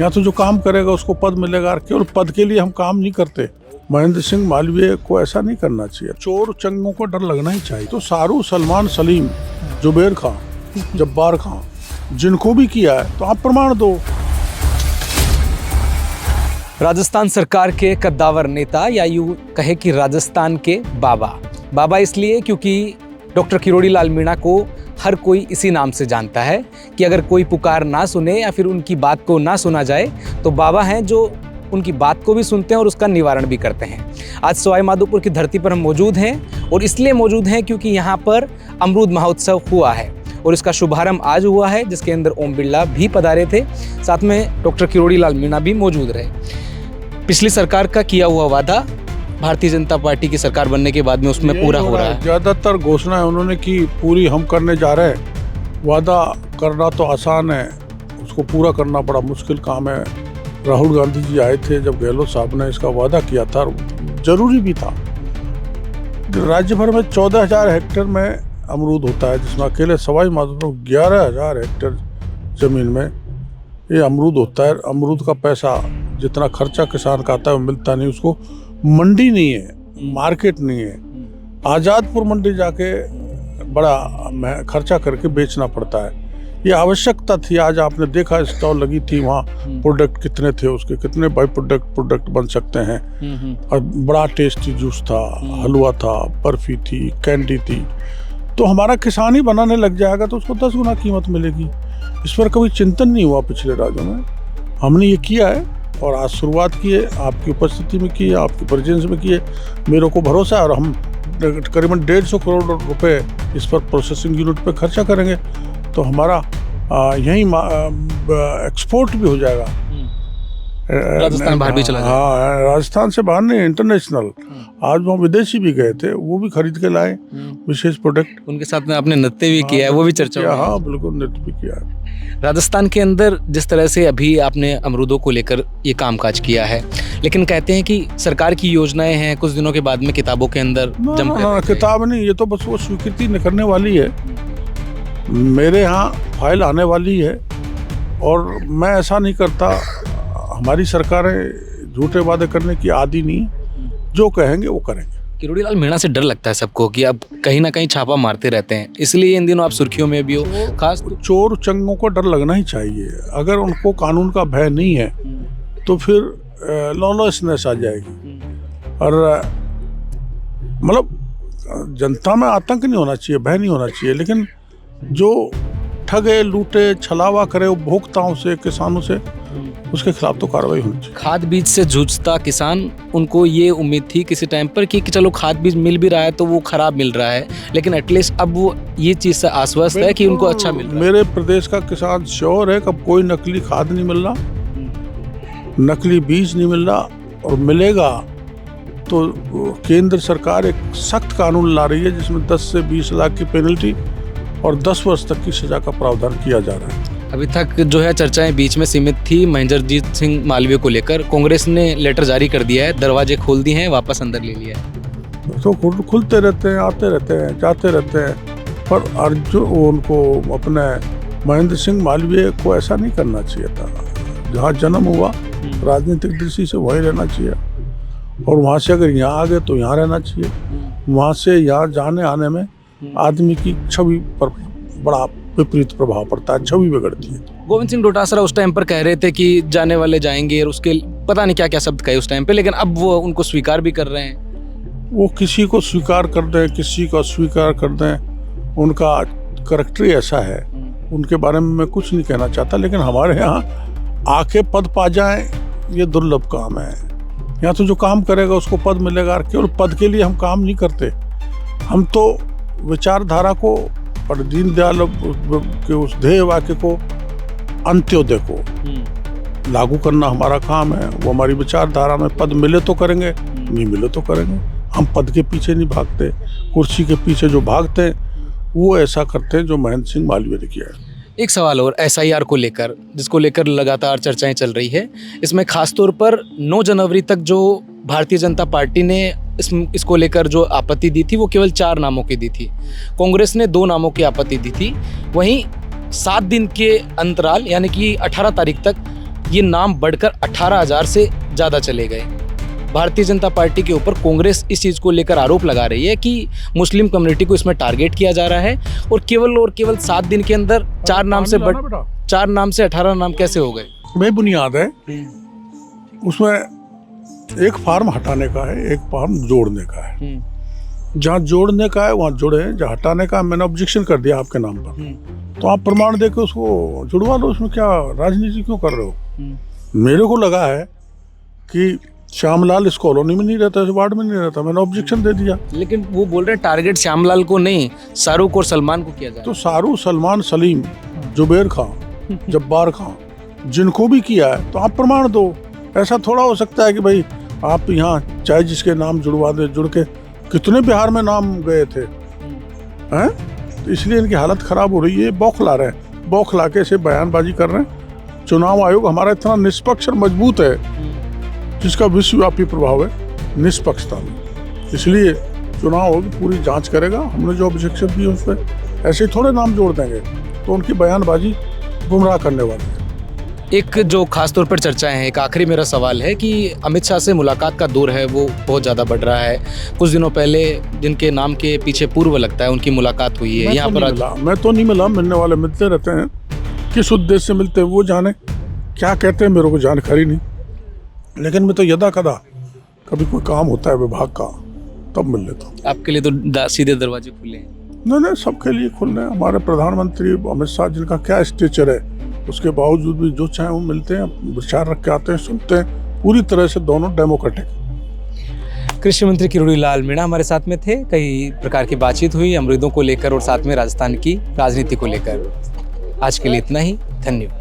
या तो जो काम करेगा उसको पद मिलेगा, और केवल पद के लिए हम काम नहीं करते। महेंद्र सिंह मालवीय को ऐसा नहीं करना चाहिए। चोर चंगों को डर लगना ही चाहिए। तो शाहरुख, सलमान, सलीम, जुबेर खां, जब्बार खां, जिनको भी किया है तो आप प्रमाण दो। राजस्थान सरकार के कद्दावर नेता, या यूँ कहे कि राजस्थान के बाबा इसलिए क्योंकि डॉक्टर किरोड़ी लाल मीणा को हर कोई इसी नाम से जानता है कि अगर कोई पुकार ना सुने या फिर उनकी बात को ना सुना जाए तो बाबा हैं जो उनकी बात को भी सुनते हैं और उसका निवारण भी करते हैं। आज सवाई माधोपुर की धरती पर हम मौजूद हैं और इसलिए मौजूद हैं क्योंकि यहाँ पर अमरूद महोत्सव हुआ है और इसका शुभारंभ आज हुआ है, जिसके अंदर ओम बिरला भी पधारे थे, साथ में डॉक्टर किरोड़ी लाल मीणा भी मौजूद रहे। पिछली सरकार का किया हुआ वादा भारतीय जनता पार्टी की सरकार बनने के बाद में उसमें पूरा हो रहा है। ज़्यादातर घोषणाएं उन्होंने की पूरी हम करने जा रहे हैं। वादा करना तो आसान है, उसको पूरा करना बड़ा मुश्किल काम है। राहुल गांधी जी आए थे जब गहलोत साहब ने इसका वादा किया था, जरूरी भी था। राज्य भर में 14,000 हेक्टेयर में अमरूद होता है, जिसमें अकेले सवाई माधोपुर 11,000 हेक्टेयर जमीन में ये अमरूद होता है। अमरूद का पैसा जितना खर्चा किसान का आता है वो मिलता नहीं, उसको मंडी नहीं है, मार्केट नहीं है। आज़ादपुर मंडी जाके बड़ा खर्चा करके बेचना पड़ता है। ये आवश्यकता थी। आज आपने देखा स्टॉल लगी थी, वहाँ प्रोडक्ट कितने थे, उसके कितने बाई प्रोडक्ट बन सकते हैं। और बड़ा टेस्टी जूस था, हलवा था, बर्फी थी, कैंडी थी। तो हमारा किसान ही बनाने लग जाएगा तो उसको 10 गुना कीमत मिलेगी। इस पर कभी चिंतन नहीं हुआ पिछले राज्यों में। हमने ये किया है और आज शुरुआत की है, आपकी उपस्थिति में की है, आपकी प्रेजेंस में की है। मेरे को भरोसा है और हम करीबन 150 करोड़ रुपए इस पर प्रोसेसिंग यूनिट पे खर्चा करेंगे तो हमारा यहीं एक्सपोर्ट भी हो जाएगा। राजस्थान बाहर भी चला जाएगा। हाँ, राजस्थान से बाहर नहीं, इंटरनेशनल। आज वो विदेशी भी गए थे, वो भी खरीद के लाए विशेष प्रोडक्ट। उनके साथ में आपने नृत्य भी किया है, वो भी चर्चा हुई है। हाँ बिल्कुल, नृत्य भी किया है। राजस्थान के अंदर जिस तरह से अभी आपने अमरूदों को लेकर ये कामकाज किया है, लेकिन कहते हैं कि सरकार की योजनाएं हैं, कुछ दिनों के बाद में किताबों के अंदर किताब नहीं, ये तो बस वो स्वीकृति करने वाली है। मेरे यहाँ फाइल आने वाली है और मैं ऐसा नहीं करता। हमारी सरकारें झूठे वादे करने की आदी नहीं, जो कहेंगे वो करेंगे। किरोड़ी लाल मीणा से डर लगता है सबको कि अब कहीं ना कहीं छापा मारते रहते हैं, इसलिए इन दिनों आप सुर्खियों में भी हो। खास चोर चंगों को डर लगना ही चाहिए। अगर उनको कानून का भय नहीं है तो फिर लॉलेसनेस आ जाएगी। और मतलब जनता में आतंक नहीं होना चाहिए, भय नहीं होना चाहिए, लेकिन जो ठगे, लूटे, छलावा करे उपभोक्ताओं से, किसानों से, उसके खिलाफ तो कार्रवाई होनी चाहिए। खाद बीज से जूझता किसान, उनको ये उम्मीद थी किसी टाइम पर कि चलो खाद बीज मिल भी रहा है तो वो खराब मिल रहा है, लेकिन एटलीस्ट अब वो ये चीज़ से आश्वस्त है कि उनको अच्छा मिल रहा है। मेरे प्रदेश का किसान श्योर है कि अब कोई नकली खाद नहीं मिल रहा, नकली बीज नहीं मिल रहा, और मिलेगा तो केंद्र सरकार एक सख्त कानून ला रही है जिसमें 10 से 20 लाख की पेनल्टी और 10 वर्ष तक की सजा का प्रावधान किया जा रहा है। अभी तक जो है चर्चाएं बीच में सीमित थी महेंद्रजीत सिंह मालवीय को लेकर। कांग्रेस ने लेटर जारी कर दिया है, दरवाजे खोल दिए हैं, वापस अंदर ले लिया है। तो खुलते रहते हैं, आते रहते हैं, जाते रहते हैं, पर अर्जुन उनको अपने महेंद्र सिंह मालवीय को ऐसा नहीं करना चाहिए था। जहाँ जन्म हुआ राजनीतिक दृष्टि से वहीं रहना चाहिए, और वहाँ से अगर यहाँ आ गए तो यहाँ रहना चाहिए। वहाँ से यहाँ जाने आने में आदमी की छवि पर बड़ा विपरीत प्रभाव पड़ता है, छवि बिगड़ती है। गोविंद सिंह डोटासरा उस टाइम पर कह रहे थे कि जाने वाले जाएंगे, और उसके पता नहीं क्या क्या शब्द कहे उस टाइम पे, लेकिन अब वो उनको स्वीकार भी कर रहे हैं। वो किसी को स्वीकार कर दें, किसी को अस्वीकार कर दें, उनका करैक्टर ही ऐसा है। उनके बारे में मैं कुछ नहीं कहना चाहता, लेकिन हमारे यहाँ आके पद पा जाएं ये दुर्लभ काम है। यहाँ तो जो काम करेगा उसको पद मिलेगा, और केवल पद के लिए हम काम नहीं करते। हम तो विचारधारा को और दीनदयाल के उस ध्येय वाक्य को, अंत्योदय को लागू करना हमारा काम है। वो हमारी विचारधारा में पद मिले तो करेंगे, नहीं मिले तो करेंगे। हम पद के पीछे नहीं भागते, कुर्सी के पीछे जो भागते हैं वो ऐसा करते हैं जो महेंद्र सिंह मालवीय ने किया है। एक सवाल और SIR को लेकर, जिसको लेकर लगातार चर्चाएं चल रही है, इसमें खासतौर पर 9 जनवरी तक जो भारतीय जनता पार्टी ने इसको लेकर जो आपत्ति दी थी वो केवल 4 नामों की दी थी। कांग्रेस ने 2 नामों की आपत्ति दी थी। वहीं 7 दिन के अंतराल यानी कि 18 तारीख तक ये नाम बढ़कर 18,000 से ज़्यादा चले गए। भारतीय जनता पार्टी के ऊपर कांग्रेस इस चीज़ को लेकर आरोप लगा रही है कि मुस्लिम कम्युनिटी को इसमें टारगेट किया जा रहा है और केवल 7 दिन के अंदर 4 नाम से 18 नाम कैसे हो गए? बेबुनियाद है। उसमें एक फार्म हटाने का है, एक फार्म जोड़ने का है। जहाँ जोड़ने का है वहाँ जुड़े, जहाँ हटाने का मैंने ऑब्जेक्शन कर दिया आपके नाम पर, तो आप प्रमाण दे के उसको जुड़वा लो। उसमें क्या राजनीति क्यों कर रहे हो? मेरे को लगा है कि श्यामलाल इस कॉलोनी में नहीं रहता, इस वार्ड में नहीं रहता, मैंने ऑब्जेक्शन दे दिया। लेकिन वो बोल रहे हैं टारगेट श्यामलाल को नहीं, शाहरुख और सलमान को किया जाए। तो शाहरुख, सलमान, सलीम, जुबेर खान, जब्बार खान, जिनको भी किया है तो आप प्रमाण दो। ऐसा थोड़ा हो सकता है कि भाई आप यहाँ चाहे जिसके नाम जुड़वा दे, जुड़ के कितने बिहार में नाम गए थे हैं? तो इसलिए इनकी हालत खराब हो रही है। बौखला रहे हैं, बौखला के ऐसे बयानबाजी कर रहे हैं। चुनाव आयोग हमारा इतना निष्पक्ष और मजबूत है, जिसका विश्वव्यापी प्रभाव है निष्पक्षता में, इसलिए चुनाव आयोग पूरी जांच करेगा। हमने जो ऑब्जेक्शन दिए उस पर ऐसे थोड़े नाम जोड़ देंगे, तो उनकी बयानबाजी गुमराह करने वाली है। एक जो खास तौर पर चर्चाएं हैं, एक आखिरी मेरा सवाल है कि अमित शाह से मुलाकात का दौर है वो बहुत ज़्यादा बढ़ रहा है। कुछ दिनों पहले जिनके नाम के पीछे पूर्व लगता है उनकी मुलाकात हुई है यहाँ पर। मैं तो नहीं मिला, मिलने वाले मिलते रहते हैं। किस उद्देश्य से मिलते हैं वो जाने, क्या कहते हैं मेरे को जानकारी नहीं। लेकिन मैं तो यदा कदा कभी कोई काम होता है विभाग का तब मिल लेता हूँ। आपके लिए तो सीधे दरवाजे खुले हैं? नहीं, सबके लिए खुल रहे हैं। हमारे प्रधानमंत्री अमित शाह जिनका क्या स्टेचर है, उसके बावजूद भी जो चाहे वो मिलते हैं, विचार रख के आते हैं, सुनते हैं। पूरी तरह से दोनों डेमोक्रेटिक। कृषि मंत्री किरोड़ी लाल मीणा हमारे साथ में थे। कई प्रकार की बातचीत हुई अमरूदों को लेकर और साथ में राजस्थान की राजनीति को लेकर। आज के लिए इतना ही, धन्यवाद।